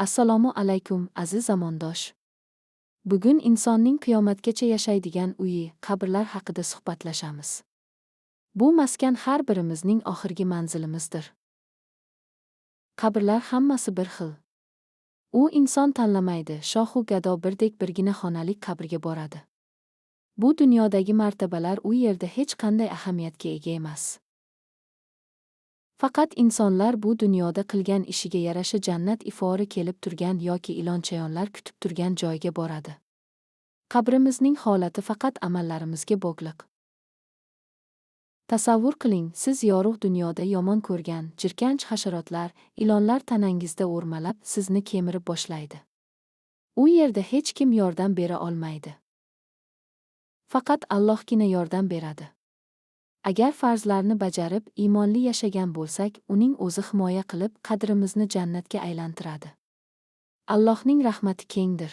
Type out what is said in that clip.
Assalomu alaykum, aziz zamondosh. Bugun insonning qiyomatgacha yashaydigan uyi, qabrlar haqida suhbatlashamiz. Bu maskan har birimizning oxirgi manzilimizdir. Qabrlar hammasi bir xil. U inson tanlamaydi, shohu gado birdek birgina xonalik qabrga boradi. Bu dunyodagi martabalar u yerda hech qanday ahamiyatga ega emas. Faqat insonlar bu dunyoda qilgan ishiga yarasha jannat ifori kelib turgan yoki ilon-chayonlar kutib turgan joyga boradi. Qabrimizning holati faqat amallarimizga bog'liq. Tasavvur qiling, siz yorug' dunyoda yomon ko'rgan jirkanch hasharotlar, ilonlar tanangizda o'rmalab sizni kemirib boshlaydi. U yerda hech kim yordam bera olmaydi. Faqat Allohgina yordam beradi. Agar farzlarni bajarib, iymonli yashagan bo'lsak, uning o'zi himoya qilib, qadrimizni jannatga aylantiradi. Allohning rahmati kengdir.